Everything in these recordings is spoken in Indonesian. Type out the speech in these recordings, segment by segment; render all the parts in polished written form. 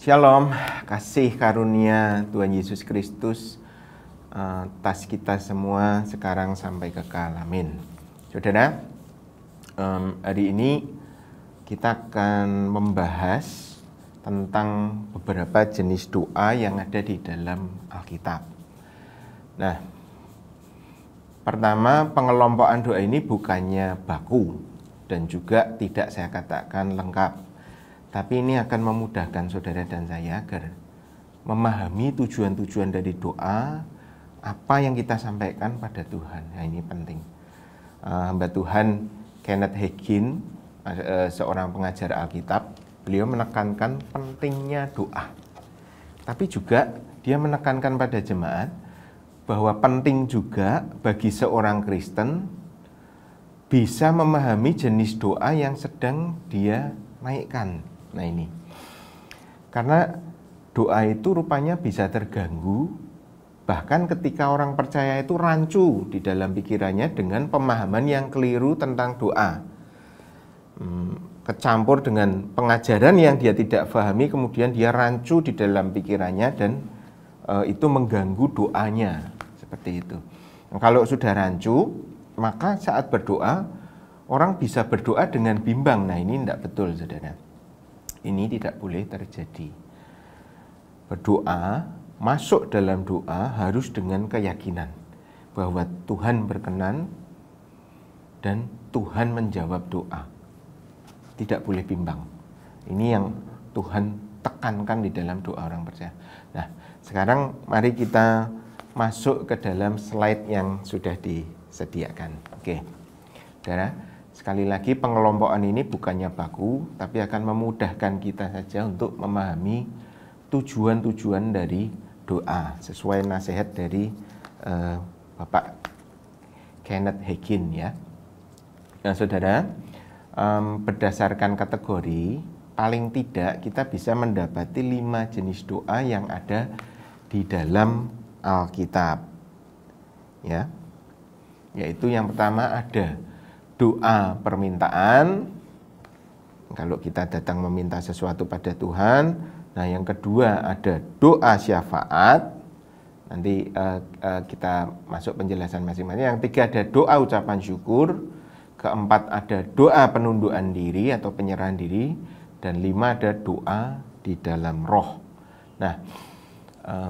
Shalom, kasih karunia Tuhan Yesus Kristus atas kita semua sekarang sampai kekal. Amin. Saudara, hari ini kita akan membahas tentang beberapa jenis doa yang ada di dalam Alkitab. Nah, pertama, pengelompokan doa ini bukannya baku dan juga tidak saya katakan lengkap. Tapi ini akan memudahkan saudara dan saya agar memahami tujuan-tujuan dari doa, apa yang kita sampaikan pada Tuhan. Nah, ini penting. Hamba Tuhan Kenneth Hagin, seorang pengajar Alkitab, beliau menekankan pentingnya doa. Tapi juga dia menekankan pada jemaat bahwa penting juga bagi seorang Kristen bisa memahami jenis doa yang sedang dia naikkan. Nah ini, karena doa itu rupanya bisa terganggu, bahkan ketika orang percaya itu rancu di dalam pikirannya dengan pemahaman yang keliru tentang doa. Kecampur dengan pengajaran yang dia tidak pahami, kemudian dia rancu di dalam pikirannya dan itu mengganggu doanya, seperti itu. Nah, kalau sudah rancu, maka saat berdoa, orang bisa berdoa dengan bimbang. Nah ini tidak betul, saudara. Ini tidak boleh terjadi. Berdoa, masuk dalam doa harus dengan keyakinan bahwa Tuhan berkenan dan Tuhan menjawab doa. Tidak boleh bimbang. Ini yang Tuhan tekankan di dalam doa orang percaya. Nah, sekarang mari kita masuk ke dalam slide yang sudah disediakan. Oke, saudara. Sekali lagi, pengelompokan ini bukannya baku, tapi akan memudahkan kita saja untuk memahami tujuan-tujuan dari doa sesuai nasihat dari Bapak Kenneth Hagin, ya. Nah, saudara, berdasarkan kategori, paling tidak kita bisa mendapati 5 jenis doa yang ada di dalam Alkitab, ya. Yaitu yang pertama ada doa permintaan, kalau kita datang meminta sesuatu pada Tuhan. Nah, yang kedua ada doa syafaat. Nanti kita masuk penjelasan masing-masing. Yang ketiga ada doa ucapan syukur. Keempat ada doa penundukan diri atau penyerahan diri. Dan 5 ada doa di dalam roh. Nah,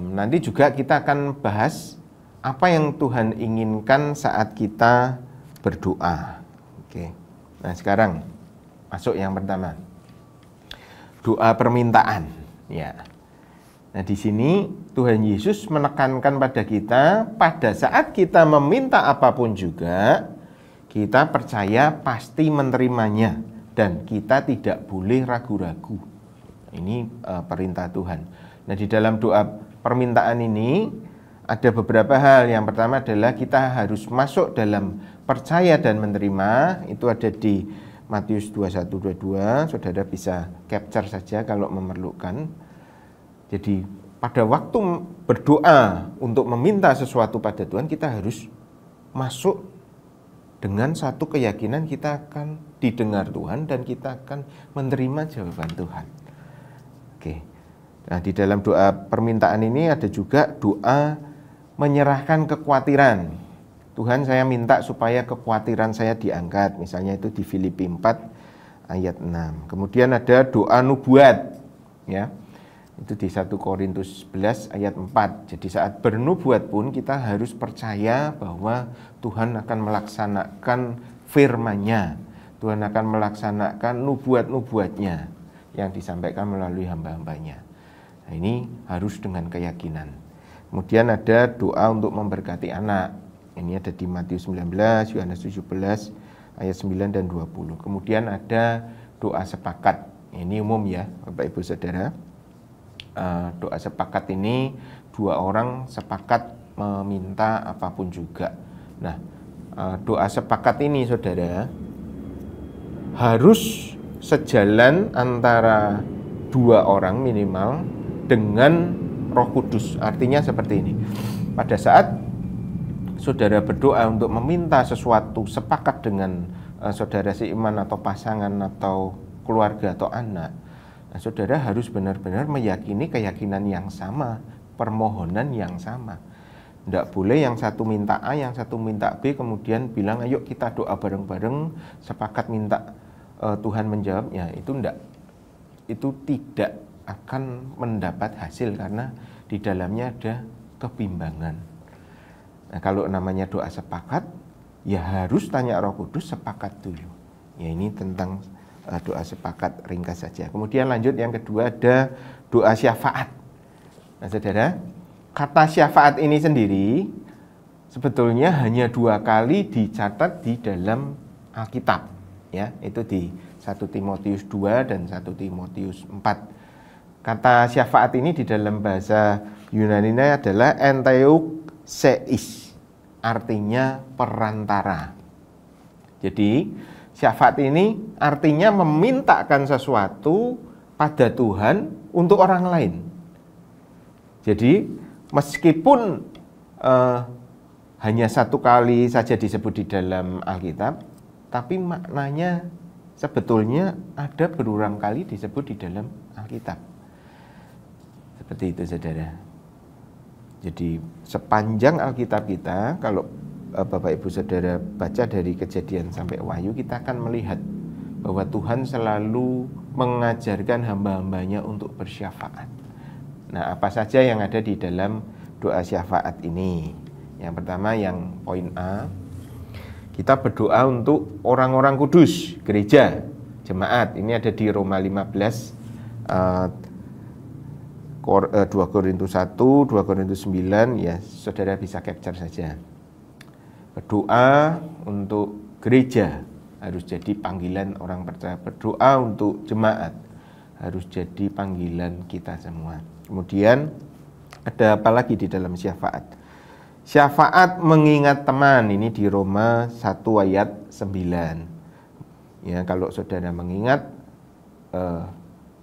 nanti juga kita akan bahas apa yang Tuhan inginkan saat kita berdoa. Oke, nah sekarang masuk yang pertama, doa permintaan. Ya, nah di sini Tuhan Yesus menekankan pada kita pada saat kita meminta apapun juga kita percaya pasti menerimanya dan kita tidak boleh ragu-ragu. Ini perintah Tuhan. Nah di dalam doa permintaan ini ada beberapa hal. Yang pertama adalah kita harus masuk dalam percaya dan menerima. Itu ada di Matius 21-22. Saudara bisa capture saja kalau memerlukan. Jadi pada waktu berdoa untuk meminta sesuatu pada Tuhan, kita harus masuk dengan satu keyakinan kita akan didengar Tuhan dan kita akan menerima jawaban Tuhan. Oke. Nah, di dalam doa permintaan ini ada juga doa menyerahkan kekhawatiran. Tuhan, saya minta supaya kekhawatiran saya diangkat. Misalnya itu di Filipi 4 ayat 6. Kemudian ada doa nubuat, ya. Itu di 1 Korintus 11 ayat 4. Jadi saat bernubuat pun kita harus percaya bahwa Tuhan akan melaksanakan firman-Nya. Tuhan akan melaksanakan nubuat-nubuatnya yang disampaikan melalui hamba-hambanya. Nah, ini harus dengan keyakinan. Kemudian ada doa untuk memberkati anak. Ini ada di Matius 19, Yohanes 17, ayat 9 dan 20. Kemudian ada doa sepakat. Ini umum ya, Bapak Ibu Saudara. Doa sepakat ini 2 orang sepakat meminta apapun juga. Nah, doa sepakat ini saudara harus sejalan antara 2 orang minimal dengan Roh Kudus. Artinya seperti ini. Pada saat saudara berdoa untuk meminta sesuatu sepakat dengan saudara seiman atau pasangan atau keluarga atau anak, Nah, saudara harus benar-benar meyakini keyakinan yang sama, permohonan yang sama. Tidak boleh yang satu minta A, yang satu minta B, kemudian bilang ayo kita doa bareng-bareng, sepakat minta Tuhan menjawabnya. Itu enggak. Itu tidak akan mendapat hasil karena di dalamnya ada kebimbangan. Nah, kalau namanya doa sepakat, ya harus tanya Roh Kudus sepakat dulu. Ya, ini tentang doa sepakat, ringkas saja. Kemudian lanjut yang kedua ada doa syafaat. Nah, saudara, kata syafaat ini sendiri sebetulnya hanya 2 kali dicatat di dalam Alkitab. Ya, itu di 1 Timotius 2 dan 1 Timotius 4. Kata syafaat ini di dalam bahasa Yunani adalah enteukseis, artinya perantara. Jadi syafaat ini artinya memintakan sesuatu pada Tuhan untuk orang lain. Jadi meskipun hanya 1 kali saja disebut di dalam Alkitab, tapi maknanya sebetulnya ada berulang kali disebut di dalam Alkitab. Seperti itu, saudara. Jadi sepanjang Alkitab kita, kalau Bapak Ibu Saudara baca dari Kejadian sampai Wahyu, kita akan melihat bahwa Tuhan selalu mengajarkan hamba-hambanya untuk bersyafaat. Nah, apa saja yang ada di dalam doa syafaat ini? Yang pertama, yang poin A, kita berdoa untuk orang-orang kudus, gereja, jemaat. Ini ada di Roma 15, 2 Korintus 1, 2 Korintus 9, ya saudara bisa capture saja. Berdoa untuk gereja harus jadi panggilan orang percaya. Berdoa untuk jemaat harus jadi panggilan kita semua. Kemudian ada apa lagi di dalam syafaat? Syafaat mengingat teman, ini di Roma 1 ayat 9. Ya, kalau saudara mengingat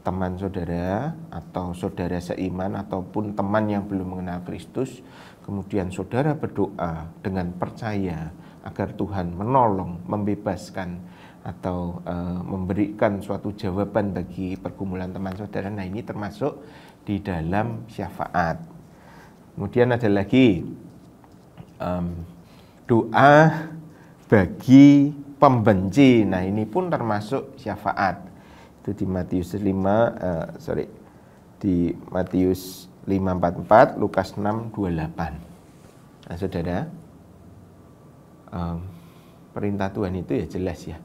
teman saudara atau saudara seiman ataupun teman yang belum mengenal Kristus, kemudian saudara berdoa dengan percaya agar Tuhan menolong, membebaskan atau memberikan suatu jawaban bagi pergumulan teman saudara. Nah, ini termasuk di dalam syafaat. Kemudian ada lagi doa bagi pembenci. Nah, ini pun termasuk syafaat. Itu di Matius 5, di Matius 5:44, Lukas 6:28. Nah, saudara, perintah Tuhan itu ya jelas ya.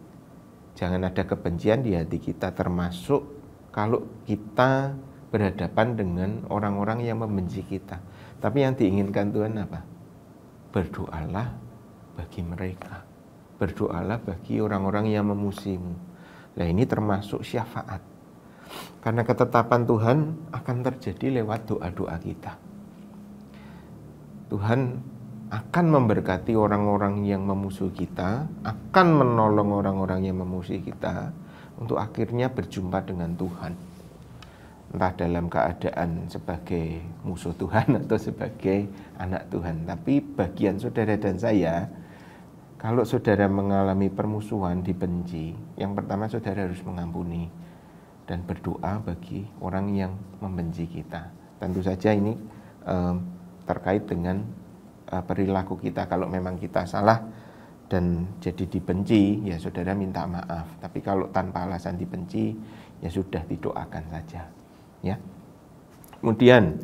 Jangan ada kebencian di hati kita, termasuk kalau kita berhadapan dengan orang-orang yang membenci kita. Tapi yang diinginkan Tuhan apa? Berdoalah bagi mereka. Berdoalah bagi orang-orang yang memusuhimu. Nah, ini termasuk syafaat. Karena ketetapan Tuhan akan terjadi lewat doa-doa kita. Tuhan akan memberkati orang-orang yang memusuhi kita, akan menolong orang-orang yang memusuhi kita untuk akhirnya berjumpa dengan Tuhan. Entah dalam keadaan sebagai musuh Tuhan atau sebagai anak Tuhan. Tapi bagian saudara dan saya, kalau saudara mengalami permusuhan, dibenci, yang pertama saudara harus mengampuni dan berdoa bagi orang yang membenci kita. Tentu saja ini terkait dengan perilaku kita. Kalau memang kita salah dan jadi dibenci, ya saudara minta maaf. Tapi kalau tanpa alasan dibenci, ya sudah didoakan saja. Ya. Kemudian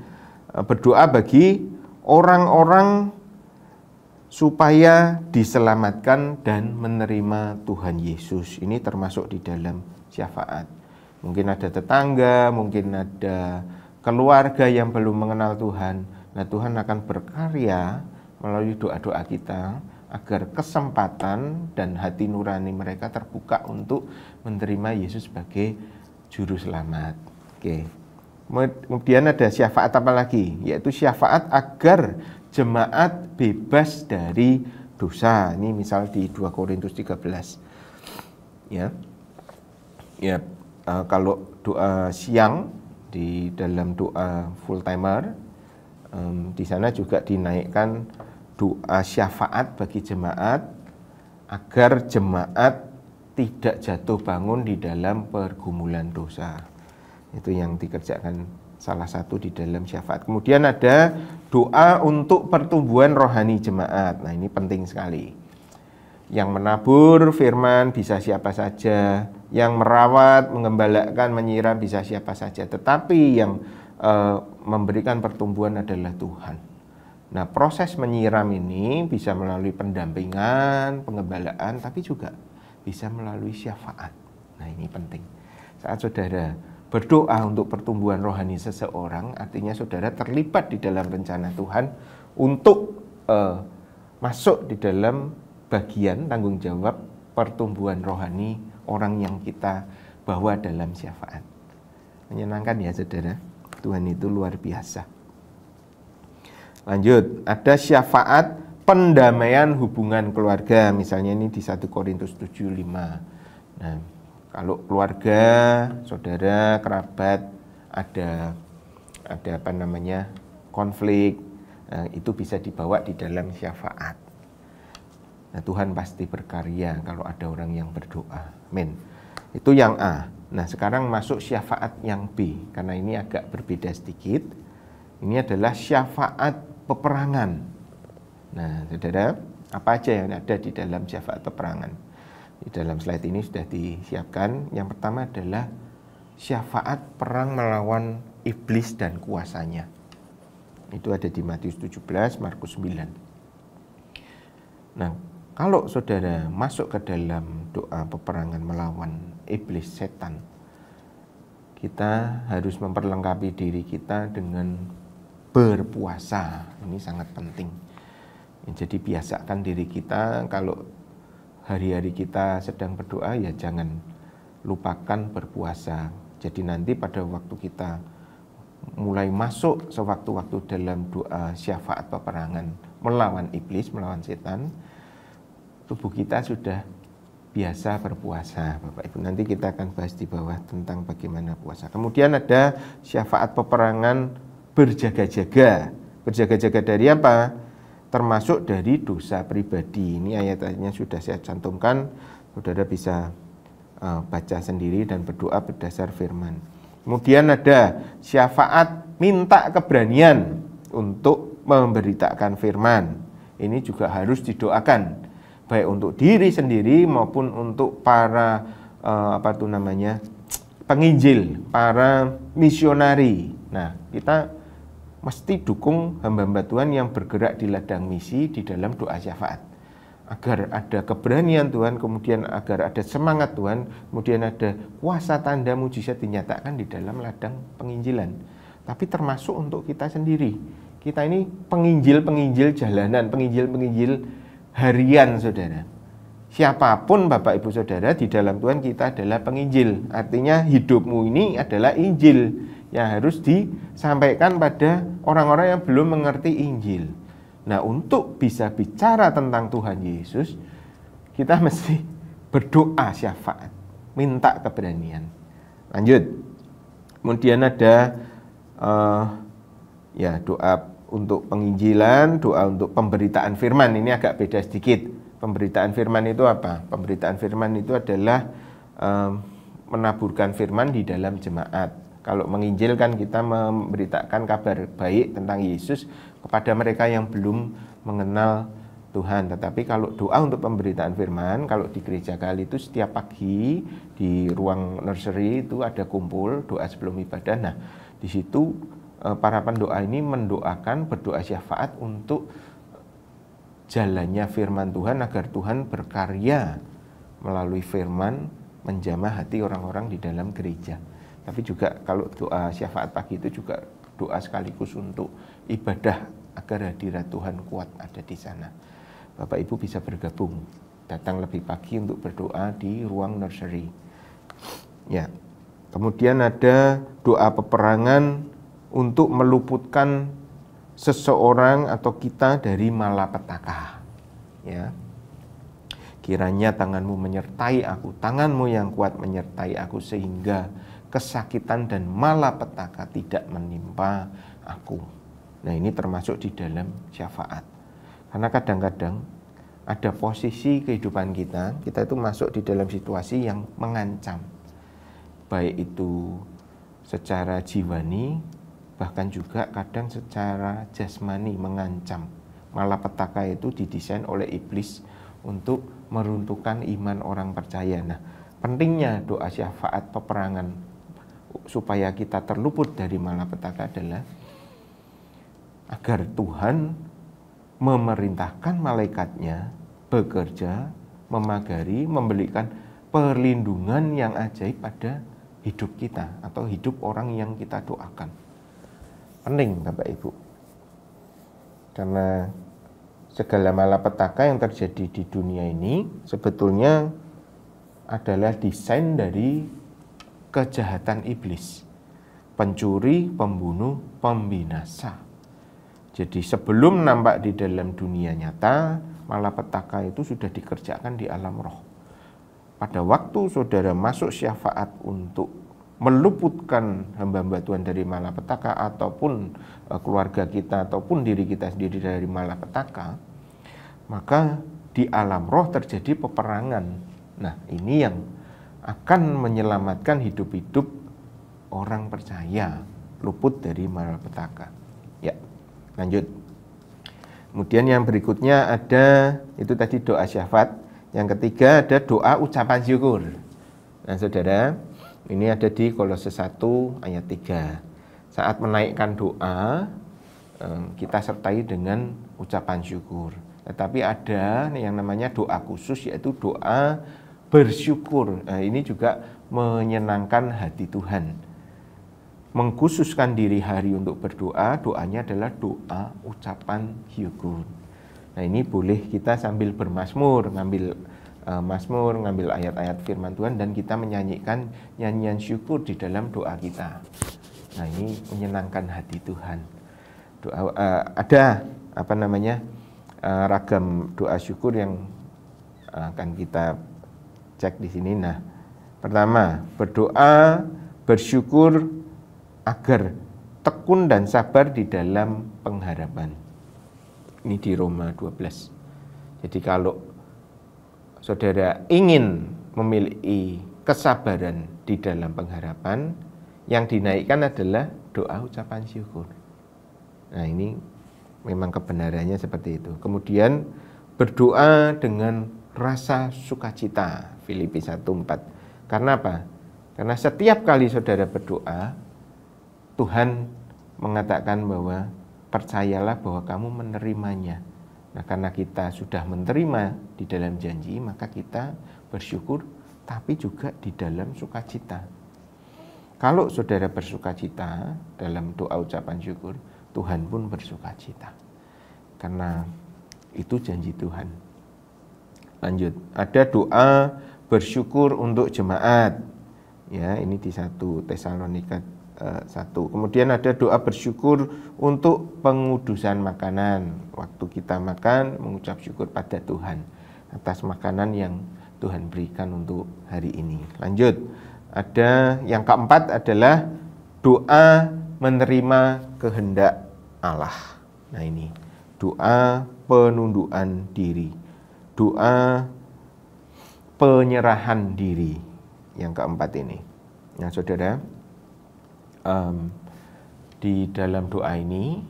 berdoa bagi orang-orang supaya diselamatkan dan menerima Tuhan Yesus. Ini termasuk di dalam syafaat. Mungkin ada tetangga, mungkin ada keluarga yang belum mengenal Tuhan. Nah, Tuhan akan berkarya melalui doa-doa kita agar kesempatan dan hati nurani mereka terbuka untuk menerima Yesus sebagai juru selamat. Oke. Kemudian ada syafaat apa lagi? Yaitu syafaat agar jemaat bebas dari dosa. Ini misal di 2 Korintus 13. Ya. Ya, kalau doa siang di dalam doa full timer, di sana juga dinaikkan doa syafaat bagi jemaat agar jemaat tidak jatuh bangun di dalam pergumulan dosa. Itu yang dikerjakan salah satu di dalam syafaat. Kemudian ada doa untuk pertumbuhan rohani jemaat. Nah, ini penting sekali. Yang menabur firman bisa siapa saja, yang merawat, mengembalakan, menyiram bisa siapa saja. Tetapi yang memberikan pertumbuhan adalah Tuhan. Nah, proses menyiram ini bisa melalui pendampingan, pengembalaan, tapi juga bisa melalui syafaat. Nah, ini penting. Saat saudara berdoa untuk pertumbuhan rohani seseorang, artinya saudara terlibat di dalam rencana Tuhan untuk masuk di dalam bagian tanggung jawab pertumbuhan rohani orang yang kita bawa dalam syafaat. Menyenangkan ya saudara, Tuhan itu luar biasa. Lanjut, ada syafaat pendamaian hubungan keluarga, misalnya ini di 1 Korintus 7:5. Nah, kalau keluarga, saudara, kerabat ada konflik, itu bisa dibawa di dalam syafaat. Nah, Tuhan pasti berkarya kalau ada orang yang berdoa. Amin. Itu yang A. Nah, sekarang masuk syafaat yang B, karena ini agak berbeda sedikit. Ini adalah syafaat peperangan. Nah, saudara, apa aja yang ada di dalam syafaat peperangan? Di dalam slide ini sudah disiapkan. Yang pertama adalah syafaat perang melawan iblis dan kuasanya. Itu ada di Matius 17, Markus 9. Nah, kalau saudara masuk ke dalam doa peperangan melawan iblis setan, kita harus memperlengkapi diri kita dengan berpuasa. Ini sangat penting. Jadi biasakan diri kita, kalau hari-hari kita sedang berdoa, ya jangan lupakan berpuasa. Jadi nanti pada waktu kita mulai masuk sewaktu-waktu dalam doa syafaat peperangan melawan iblis, melawan setan, tubuh kita sudah biasa berpuasa. Bapak Ibu, nanti kita akan bahas di bawah tentang bagaimana puasa. Kemudian ada syafaat peperangan berjaga-jaga. Berjaga-jaga dari apa? Termasuk dari dosa pribadi. Ini ayat-ayatnya sudah saya cantumkan. Saudara bisa baca sendiri dan berdoa berdasar firman. Kemudian ada syafaat minta keberanian untuk memberitakan firman. Ini juga harus didoakan, baik untuk diri sendiri maupun untuk para penginjil, para misionari. Nah, kita mesti dukung hamba-hamba Tuhan yang bergerak di ladang misi di dalam doa syafaat, agar ada keberanian Tuhan, kemudian agar ada semangat Tuhan, kemudian ada kuasa tanda mujizat dinyatakan di dalam ladang penginjilan. Tapi termasuk untuk kita sendiri. Kita ini penginjil-penginjil jalanan, penginjil-penginjil harian, saudara. Siapapun Bapak Ibu Saudara, di dalam Tuhan kita adalah penginjil. Artinya hidupmu ini adalah Injil yang harus disampaikan pada orang-orang yang belum mengerti Injil. Nah, untuk bisa bicara tentang Tuhan Yesus, kita mesti berdoa syafaat, minta keberanian. Lanjut. Kemudian ada doa untuk penginjilan, doa untuk pemberitaan firman. Ini agak beda sedikit. Pemberitaan firman itu apa? Pemberitaan firman itu adalah menaburkan firman di dalam jemaat. Kalau menginjil kan kita memberitakan kabar baik tentang Yesus kepada mereka yang belum mengenal Tuhan. Tetapi kalau doa untuk pemberitaan firman, kalau di gereja kali itu setiap pagi di ruang nursery itu ada kumpul doa sebelum ibadah. Nah, di situ para pendoa ini mendoakan, berdoa syafaat untuk jalannya firman Tuhan, agar Tuhan berkarya melalui firman menjamah hati orang-orang di dalam gereja. Tapi juga kalau doa syafaat pagi itu juga doa sekaligus untuk ibadah, agar hadirat Tuhan kuat ada di sana. Bapak Ibu bisa bergabung, datang lebih pagi untuk berdoa di ruang nursery. Ya. Kemudian ada doa peperangan untuk meluputkan seseorang atau kita dari malapetaka. Ya. Kiranya tanganmu menyertai aku, tanganmu yang kuat menyertai aku, sehingga kesakitan dan malapetaka tidak menimpa aku. Nah, ini termasuk di dalam syafaat. Karena kadang-kadang ada posisi kehidupan kita itu masuk di dalam situasi yang mengancam. Baik itu secara jiwani, bahkan juga kadang secara jasmani mengancam. Malapetaka itu didesain oleh iblis untuk meruntuhkan iman orang percaya. Nah, pentingnya doa syafaat peperangan supaya kita terluput dari malapetaka adalah agar Tuhan memerintahkan malaikatnya bekerja, memagari, memberikan perlindungan yang ajaib pada hidup kita atau hidup orang yang kita doakan. Penting Bapak Ibu, karena segala malapetaka yang terjadi di dunia ini sebetulnya adalah desain dari kejahatan iblis, pencuri, pembunuh, pembinasa. Jadi sebelum nampak di dalam dunia nyata, malapetaka itu sudah dikerjakan di alam roh. Pada waktu saudara masuk syafaat untuk meluputkan hamba-hamba Tuhan dari malapetaka ataupun keluarga kita ataupun diri kita sendiri dari malapetaka, maka di alam roh terjadi peperangan. Nah, ini yang akan menyelamatkan hidup-hidup orang percaya luput dari malapetaka. Ya, lanjut. Kemudian yang berikutnya ada, itu tadi doa syafaat. Yang ketiga ada doa ucapan syukur. Nah saudara, ini ada di Kolose 1 ayat 3. Saat menaikkan doa, kita sertai dengan ucapan syukur. Tetapi ada yang namanya doa khusus, yaitu doa bersyukur. Nah, ini juga menyenangkan hati Tuhan. Mengkhususkan diri hari untuk berdoa, doanya adalah doa ucapan syukur. Nah, ini boleh kita sambil bermazmur, ngambil mazmur, ngambil ayat-ayat firman Tuhan, dan kita menyanyikan nyanyian syukur di dalam doa kita. Nah, ini menyenangkan hati Tuhan. Doa, ada ragam doa syukur yang akan kita cek di sini. Nah, pertama, berdoa bersyukur agar tekun dan sabar di dalam pengharapan. Ini di Roma 12. Jadi kalau saudara ingin memiliki kesabaran di dalam pengharapan, yang dinaikkan adalah doa ucapan syukur. Nah, ini memang kebenarannya seperti itu. Kemudian berdoa dengan rasa sukacita, Filipi 1:4. Karena apa? Karena setiap kali saudara berdoa, Tuhan mengatakan bahwa percayalah bahwa kamu menerimanya. Nah, karena kita sudah menerima di dalam janji, maka kita bersyukur, tapi juga di dalam sukacita. Kalau saudara bersukacita dalam doa ucapan syukur, Tuhan pun bersukacita. Karena itu janji Tuhan. Lanjut, ada doa bersyukur untuk jemaat. Ya, ini di 1 Tesalonika 1. Kemudian ada doa bersyukur untuk pengudusan makanan. Waktu kita makan, mengucap syukur pada Tuhan atas makanan yang Tuhan berikan untuk hari ini. Lanjut, ada yang keempat adalah doa menerima kehendak Allah. Nah, ini doa penundukan diri, doa penyerahan diri. Yang keempat ini. Nah, saudara, di dalam doa ini,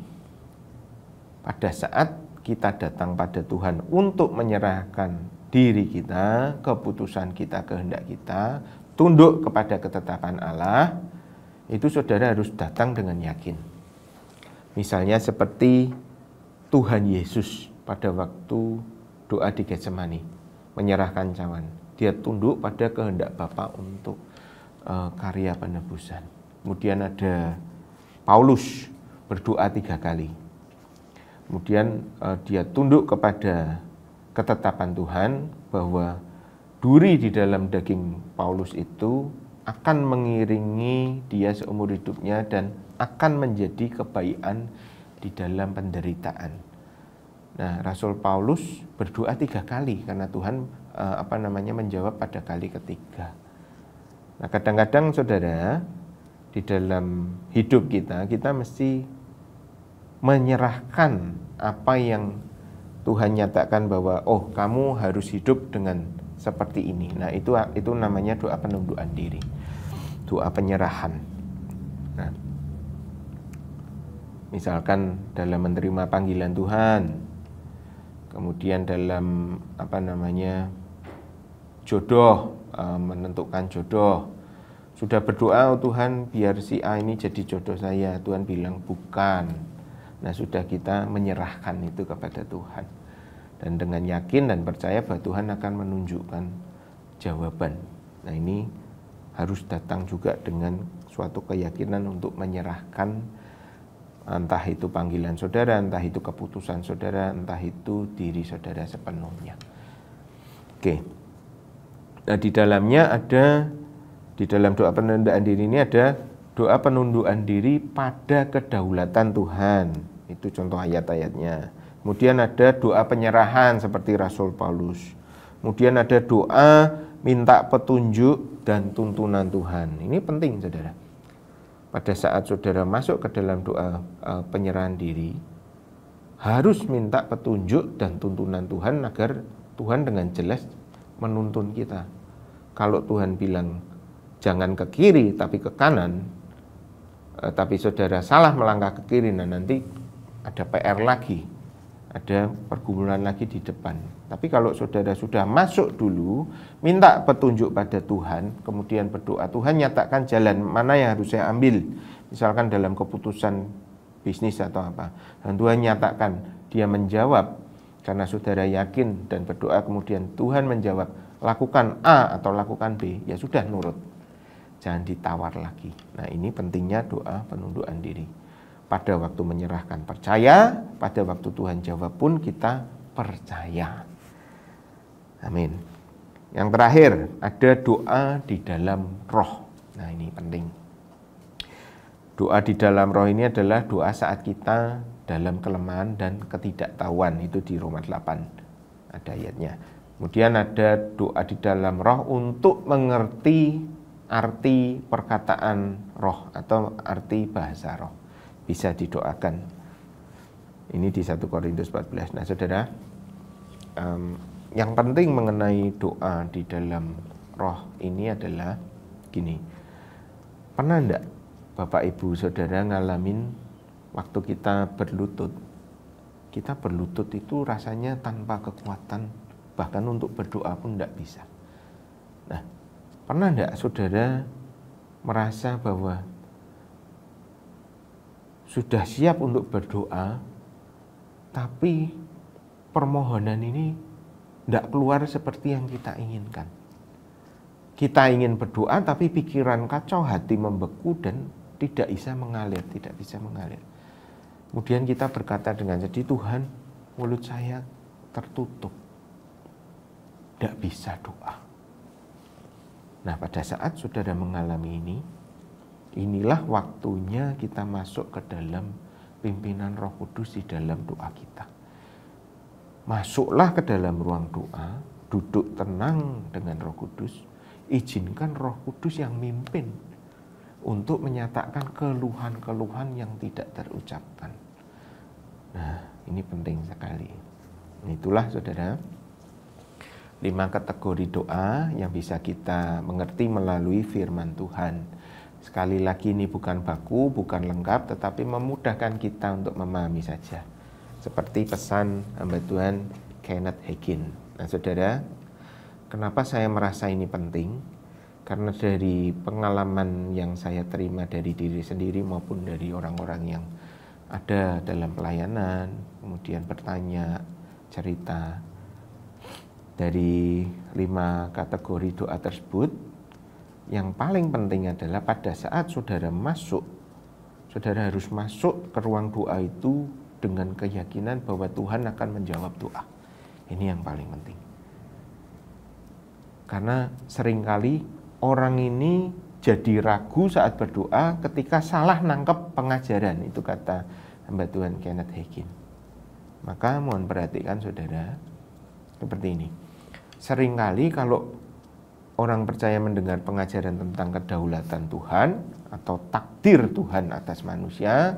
pada saat kita datang pada Tuhan untuk menyerahkan diri kita, keputusan kita, kehendak kita, tunduk kepada ketetapan Allah, itu saudara harus datang dengan yakin. Misalnya seperti Tuhan Yesus pada waktu doa di Getsemani, menyerahkan cawan. Dia tunduk pada kehendak Bapa untuk karya penebusan. Kemudian ada Paulus berdoa 3 kali. Kemudian dia tunduk kepada ketetapan Tuhan bahwa duri di dalam daging Paulus itu akan mengiringi dia seumur hidupnya dan akan menjadi kebaikan di dalam penderitaan. Nah, Rasul Paulus berdoa 3 kali karena Tuhan menjawab pada kali ketiga. Nah, kadang-kadang saudara, di dalam hidup kita mesti menyerahkan apa yang Tuhan nyatakan bahwa oh, kamu harus hidup dengan seperti ini. Nah, itu namanya doa penundukan diri, doa penyerahan. Nah, misalkan dalam menerima panggilan Tuhan, kemudian dalam jodoh, menentukan jodoh, sudah berdoa, oh Tuhan biar si A ini jadi jodoh saya, Tuhan bilang bukan. Nah, sudah kita menyerahkan itu kepada Tuhan, dan dengan yakin dan percaya bahwa Tuhan akan menunjukkan jawaban. Nah, ini harus datang juga dengan suatu keyakinan untuk menyerahkan entah itu panggilan saudara, entah itu keputusan saudara, entah itu diri saudara sepenuhnya. Oke. Nah, di dalam doa penundaan diri ini ada doa penundukan diri pada kedaulatan Tuhan. Itu contoh ayat-ayatnya. Kemudian ada doa penyerahan seperti Rasul Paulus. Kemudian ada doa minta petunjuk dan tuntunan Tuhan. Ini penting, saudara. Pada saat saudara masuk ke dalam doa penyerahan diri, harus minta petunjuk dan tuntunan Tuhan agar Tuhan dengan jelas menuntun kita. Kalau Tuhan bilang jangan ke kiri tapi ke kanan, tapi saudara salah melangkah ke kiri, nah nanti ada PR lagi, ada pergumulan lagi di depan. Tapi kalau saudara sudah masuk dulu, minta petunjuk pada Tuhan, kemudian berdoa, Tuhan nyatakan jalan mana yang harus saya ambil, misalkan dalam keputusan bisnis atau apa, dan Tuhan nyatakan, dia menjawab, karena saudara yakin dan berdoa, kemudian Tuhan menjawab, lakukan A atau lakukan B, ya sudah nurut, jangan ditawar lagi. Nah, ini pentingnya doa penundukan diri. Pada waktu menyerahkan percaya, pada waktu Tuhan jawab pun kita percaya. Amin. Yang terakhir, ada doa di dalam roh. Nah, ini penting. Doa di dalam roh ini adalah doa saat kita dalam kelemahan dan ketidaktahuan. Itu di Roma 8 ada ayatnya. Kemudian ada doa di dalam roh untuk mengerti arti perkataan roh atau arti bahasa roh. Bisa didoakan. Ini di 1 Korintus 14. Nah, saudara, yang penting mengenai doa di dalam roh ini adalah gini. Pernah enggak Bapak Ibu Saudara ngalamin waktu kita berlutut? Kita berlutut itu rasanya tanpa kekuatan, bahkan untuk berdoa pun enggak bisa. Nah, pernah enggak saudara merasa bahwa sudah siap untuk berdoa, tapi permohonan ini tidak keluar seperti yang kita inginkan. Kita ingin berdoa tapi pikiran kacau, hati membeku dan tidak bisa mengalir. Kemudian kita berkata dengan sedih, Tuhan, mulut saya tertutup, tidak bisa doa. Nah, pada saat saudara mengalami ini, inilah waktunya kita masuk ke dalam pimpinan Roh Kudus di dalam doa kita. Masuklah ke dalam ruang doa, duduk tenang dengan Roh Kudus, izinkan Roh Kudus yang mimpin untuk menyatakan keluhan-keluhan yang tidak terucapkan. Nah, ini penting sekali. Itulah saudara, 5 kategori doa yang bisa kita mengerti melalui firman Tuhan. Sekali lagi, ini bukan baku, bukan lengkap, tetapi memudahkan kita untuk memahami saja. Seperti pesan hamba Tuhan Kenneth Hagin. Nah, saudara, kenapa saya merasa ini penting? Karena dari pengalaman yang saya terima dari diri sendiri maupun dari orang-orang yang ada dalam pelayanan, kemudian bertanya, cerita, dari 5 kategori doa tersebut, yang paling penting adalah pada saat saudara masuk, saudara harus masuk ke ruang doa itu dengan keyakinan bahwa Tuhan akan menjawab doa. Ini yang paling penting. Karena seringkali orang ini jadi ragu saat berdoa ketika salah nangkep pengajaran. Itu kata hamba Tuhan Kenneth Hagin. Maka mohon perhatikan saudara, seperti ini. Seringkali kalau orang percaya mendengar pengajaran tentang kedaulatan Tuhan atau takdir Tuhan atas manusia,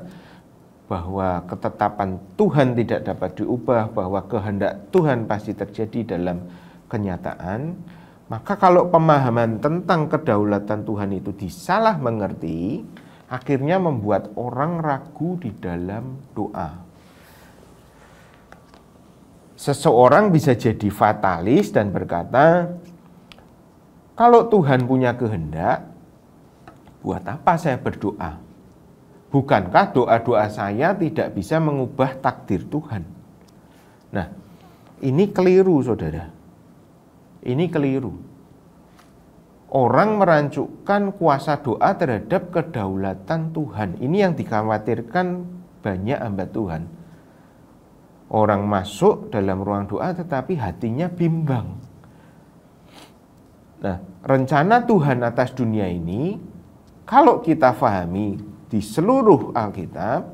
bahwa ketetapan Tuhan tidak dapat diubah, bahwa kehendak Tuhan pasti terjadi dalam kenyataan, maka kalau pemahaman tentang kedaulatan Tuhan itu disalah mengerti, akhirnya membuat orang ragu di dalam doa. Seseorang bisa jadi fatalis dan berkata, kalau Tuhan punya kehendak, buat apa saya berdoa? Bukankah doa-doa saya tidak bisa mengubah takdir Tuhan? Nah, ini keliru, saudara. Ini keliru. Orang merancukkan kuasa doa terhadap kedaulatan Tuhan. Ini yang dikhawatirkan banyak hamba Tuhan. Orang masuk dalam ruang doa tetapi hatinya bimbang. Nah, rencana Tuhan atas dunia ini, kalau kita pahami di seluruh Alkitab,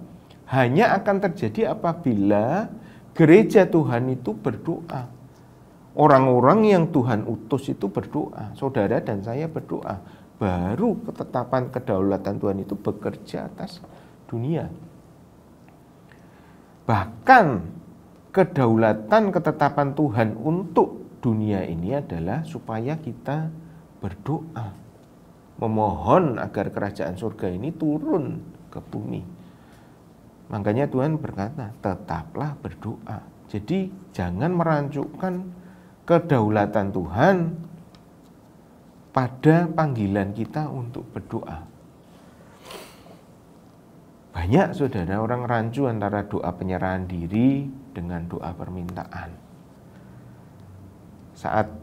hanya akan terjadi apabila gereja Tuhan itu berdoa. Orang-orang yang Tuhan utus itu berdoa. Saudara dan saya berdoa. Baru ketetapan kedaulatan Tuhan itu bekerja atas dunia. Bahkan kedaulatan ketetapan Tuhan untuk dunia ini adalah supaya kita berdoa, memohon agar kerajaan surga ini turun ke bumi. Makanya Tuhan berkata, tetaplah berdoa. Jadi jangan merancukkan kedaulatan Tuhan pada panggilan kita untuk berdoa. Banyak saudara orang rancu antara doa penyerahan diri dengan doa permintaan. Saat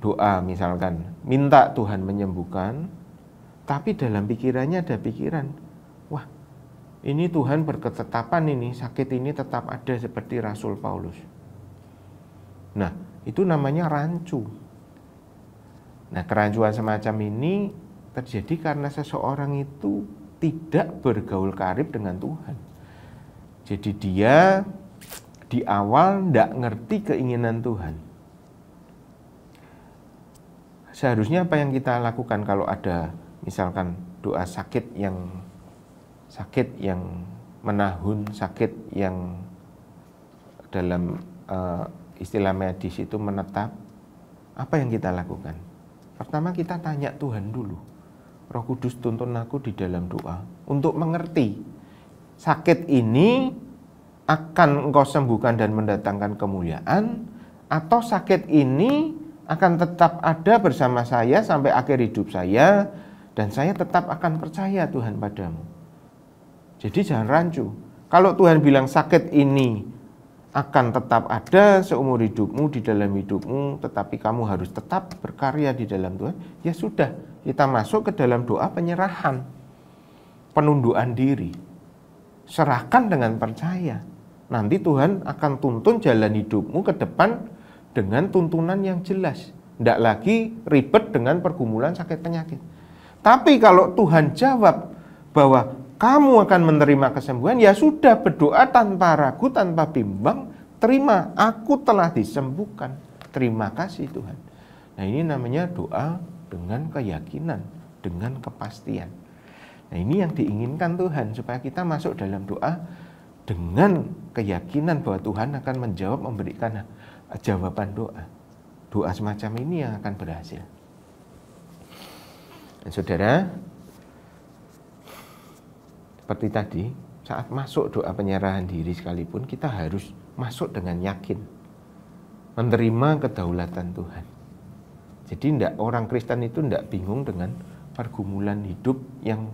doa misalkan minta Tuhan menyembuhkan, tapi dalam pikirannya ada pikiran, wah ini Tuhan berketetapan ini, sakit ini tetap ada seperti Rasul Paulus. Nah, itu namanya rancu. Nah, kerancuan semacam ini terjadi karena seseorang itu tidak bergaul karib dengan Tuhan. Jadi dia di awal tidak ngerti keinginan Tuhan. Seharusnya apa yang kita lakukan kalau ada misalkan doa sakit yang menahun, sakit yang dalam istilah medis itu menetap, apa yang kita lakukan? Pertama kita tanya Tuhan dulu. Roh Kudus tuntun aku di dalam doa untuk mengerti sakit ini akan Engkau sembuhkan dan mendatangkan kemuliaan, atau sakit ini akan tetap ada bersama saya sampai akhir hidup saya dan saya tetap akan percaya Tuhan padamu. Jadi jangan rancu. Kalau Tuhan bilang sakit ini akan tetap ada seumur hidupmu, di dalam hidupmu, tetapi kamu harus tetap berkarya di dalam Tuhan, ya sudah, kita masuk ke dalam doa penyerahan, penundukan diri. Serahkan dengan percaya. Nanti Tuhan akan tuntun jalan hidupmu ke depan dengan tuntunan yang jelas. Tidak lagi ribet dengan pergumulan sakit penyakit. Tapi kalau Tuhan jawab bahwa kamu akan menerima kesembuhan, ya sudah, berdoa tanpa ragu, tanpa bimbang, terima, aku telah disembuhkan. Terima kasih Tuhan. Nah, ini namanya doa dengan keyakinan, dengan kepastian. Nah, ini yang diinginkan Tuhan, supaya kita masuk dalam doa dengan keyakinan bahwa Tuhan akan menjawab, memberikan jawaban doa. Doa semacam ini yang akan berhasil. Dan saudara, seperti tadi, saat masuk doa penyerahan diri sekalipun, kita harus masuk dengan yakin, menerima kedaulatan Tuhan. Jadi orang Kristen itu tidak bingung dengan pergumulan hidup yang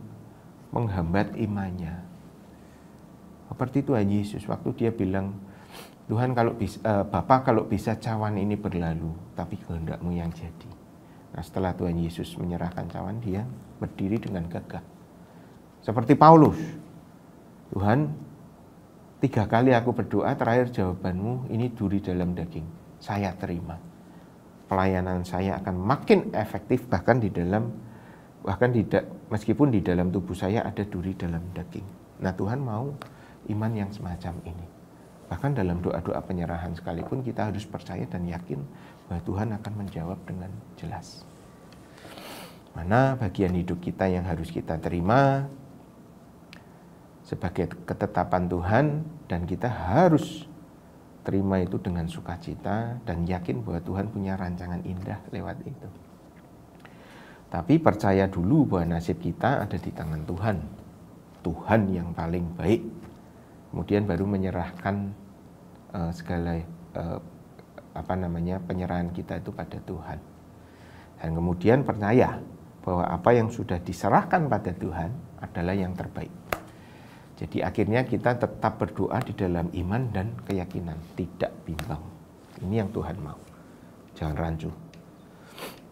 menghambat imannya. Seperti Tuhan Yesus, waktu dia bilang, Tuhan kalau bisa, Bapa kalau bisa cawan ini berlalu, tapi kehendak-Mu yang jadi. Nah, setelah Tuhan Yesus menyerahkan cawan, dia berdiri dengan gagah. Seperti Paulus, Tuhan, 3 kali aku berdoa, terakhir jawaban-Mu ini duri dalam daging. Saya terima. Pelayanan saya akan makin efektif, meskipun di dalam tubuh saya ada duri dalam daging. Nah, Tuhan mau iman yang semacam ini. Bahkan dalam doa-doa penyerahan sekalipun kita harus percaya dan yakin bahwa Tuhan akan menjawab dengan jelas. Mana bagian hidup kita yang harus kita terima sebagai ketetapan Tuhan, dan kita harus terima itu dengan sukacita dan yakin bahwa Tuhan punya rancangan indah lewat itu. Tapi percaya dulu bahwa nasib kita ada di tangan Tuhan. Tuhan yang paling baik. Kemudian baru menyerahkan segala penyerahan kita itu pada Tuhan. Dan kemudian percaya bahwa apa yang sudah diserahkan pada Tuhan adalah yang terbaik. Jadi akhirnya kita tetap berdoa di dalam iman dan keyakinan, tidak bimbang. Ini yang Tuhan mau. Jangan rancu.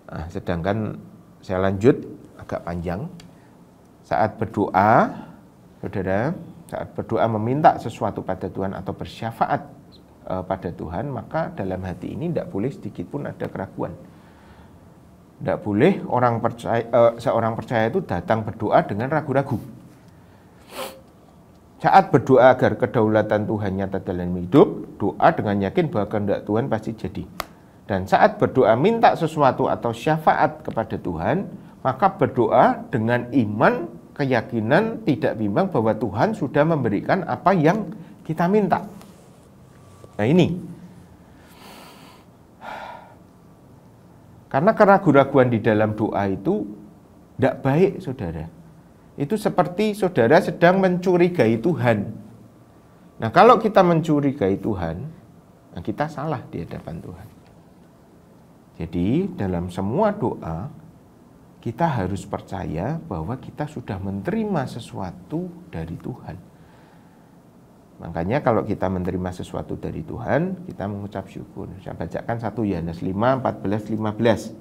Nah, sedangkan saya lanjut agak panjang. Saat berdoa, saudara, saat berdoa meminta sesuatu pada Tuhan atau bersyafaat pada Tuhan, maka dalam hati ini tidak boleh sedikit pun ada keraguan. Tidak boleh seorang percaya itu datang berdoa dengan ragu-ragu. Saat berdoa agar kedaulatan Tuhan nyata dalam hidup, doa dengan yakin bahwa kehendak Tuhan pasti jadi. Dan saat berdoa minta sesuatu atau syafaat kepada Tuhan, maka berdoa dengan iman, keyakinan, tidak bimbang bahwa Tuhan sudah memberikan apa yang kita minta. Nah ini, karena keraguan-raguan di dalam doa itu tidak baik, saudara. Itu seperti saudara sedang mencurigai Tuhan. Nah, kalau kita mencurigai Tuhan, nah kita salah di hadapan Tuhan. Jadi, dalam semua doa, kita harus percaya bahwa kita sudah menerima sesuatu dari Tuhan. Makanya kalau kita menerima sesuatu dari Tuhan, kita mengucap syukur. Saya bacakan 1 Yohanes 5, 14, 15.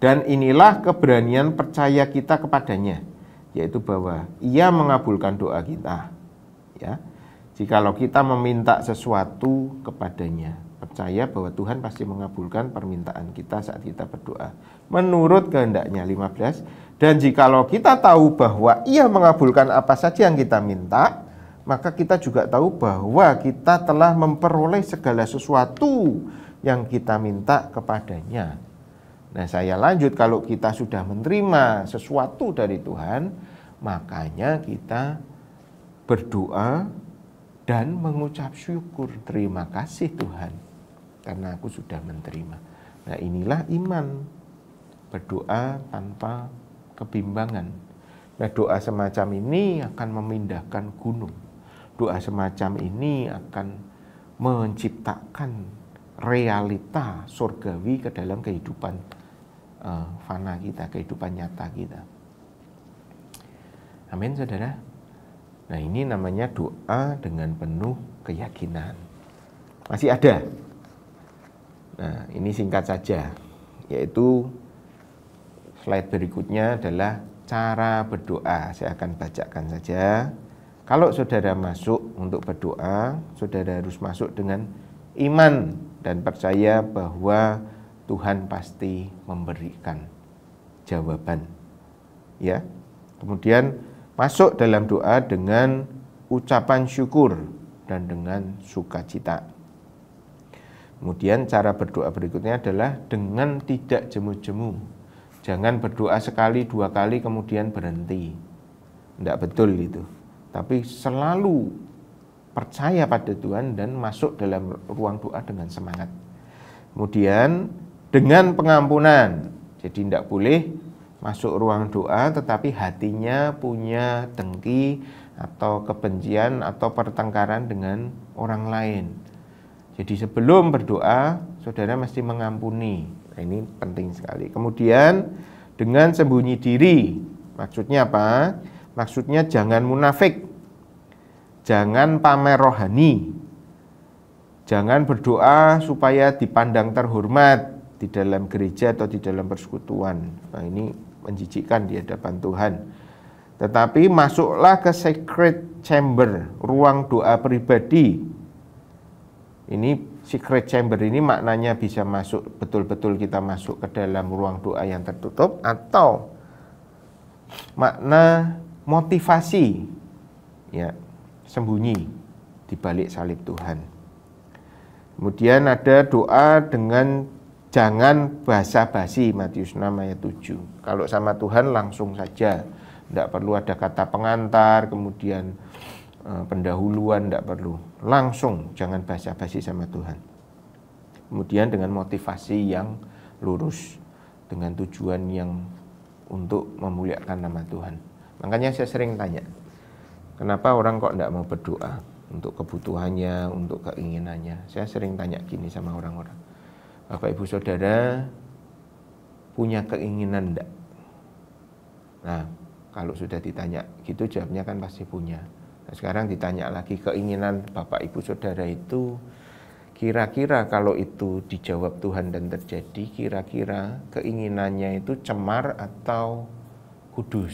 Dan inilah keberanian percaya kita kepadanya, yaitu bahwa Ia mengabulkan doa kita. Ya, jikalau kita meminta sesuatu kepadanya, percaya bahwa Tuhan pasti mengabulkan permintaan kita saat kita berdoa menurut kehendaknya. 15. Dan jikalau kita tahu bahwa Ia mengabulkan apa saja yang kita minta, maka kita juga tahu bahwa kita telah memperoleh segala sesuatu yang kita minta kepadanya. Nah, saya lanjut, kalau kita sudah menerima sesuatu dari Tuhan, makanya kita berdoa dan mengucap syukur. Terima kasih Tuhan, karena aku sudah menerima. Nah, inilah iman, berdoa tanpa kebimbangan. Nah, doa semacam ini akan memindahkan gunung. Doa semacam ini akan menciptakan realita surgawi ke dalam kehidupan fana kita, kehidupan nyata kita. Amin, saudara. Nah, ini namanya doa dengan penuh keyakinan. Masih ada. Nah, ini singkat saja, yaitu slide berikutnya adalah cara berdoa. Saya akan bacakan saja. Kalau saudara masuk untuk berdoa, saudara harus masuk dengan iman dan percaya bahwa Tuhan pasti memberikan jawaban. Ya. Kemudian masuk dalam doa dengan ucapan syukur dan dengan sukacita. Kemudian cara berdoa berikutnya adalah dengan tidak jemu-jemu. Jangan berdoa sekali, 2 kali kemudian berhenti. Tidak betul itu. Tapi selalu percaya pada Tuhan dan masuk dalam ruang doa dengan semangat. Kemudian dengan pengampunan. Jadi tidak boleh masuk ruang doa tetapi hatinya punya dengki atau kebencian atau pertengkaran dengan orang lain. Jadi sebelum berdoa, saudara mesti mengampuni. Nah, ini penting sekali. Kemudian dengan sembunyi diri. Maksudnya apa? Maksudnya jangan munafik. Jangan pamer rohani. Jangan berdoa supaya dipandang terhormat di dalam gereja atau di dalam persekutuan. Nah, ini menjijikkan di hadapan Tuhan. Tetapi masuklah ke secret chamber, ruang doa pribadi. Ini secret chamber ini maknanya bisa masuk, betul-betul kita masuk ke dalam ruang doa yang tertutup, atau makna motivasi, ya, sembunyi di balik salib Tuhan. Kemudian ada doa dengan jangan basa-basi, Matius 6 ayat 7. Kalau sama Tuhan langsung saja, tidak perlu ada kata pengantar, kemudian pendahuluan, tidak perlu. Langsung, jangan basa-basi sama Tuhan. Kemudian dengan motivasi yang lurus. dengan tujuan yang untuk memuliakan nama Tuhan. Makanya saya sering tanya, kenapa orang kok tidak mau berdoa untuk kebutuhannya, untuk keinginannya? Saya sering tanya gini sama orang-orang, Bapak Ibu Saudara punya keinginan enggak? Nah, kalau sudah ditanya gitu jawabnya kan pasti punya. Nah, sekarang ditanya lagi, keinginan Bapak Ibu Saudara itu kira-kira kalau itu dijawab Tuhan dan terjadi, kira-kira keinginannya itu cemar atau kudus?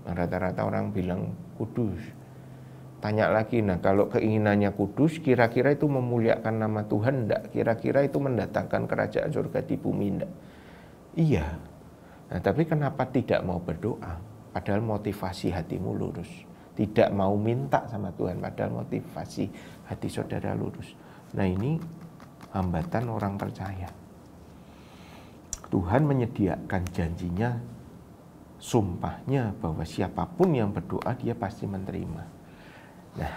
Nah, rata-rata orang bilang kudus. Tanya lagi, nah kalau keinginannya kudus, kira-kira itu memuliakan nama Tuhan enggak? Kira-kira itu mendatangkan kerajaan surga di bumi enggak? Iya. Nah, tapi kenapa tidak mau berdoa? Padahal motivasi hatimu lurus. Tidak mau minta sama Tuhan, padahal motivasi hati saudara lurus. Nah, ini hambatan orang percaya. Tuhan menyediakan janjinya, sumpahnya bahwa siapapun yang berdoa dia pasti menerima. Nah,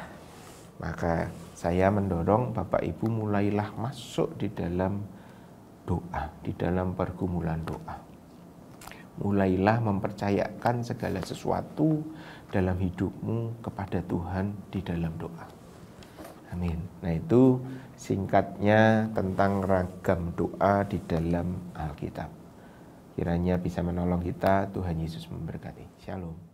maka saya mendorong Bapak Ibu mulailah masuk di dalam doa, di dalam pergumulan doa. Mulailah mempercayakan segala sesuatu dalam hidupmu kepada Tuhan di dalam doa. Amin. Nah, itu singkatnya tentang ragam doa di dalam Alkitab. Kiranya bisa menolong kita. Tuhan Yesus memberkati. Shalom.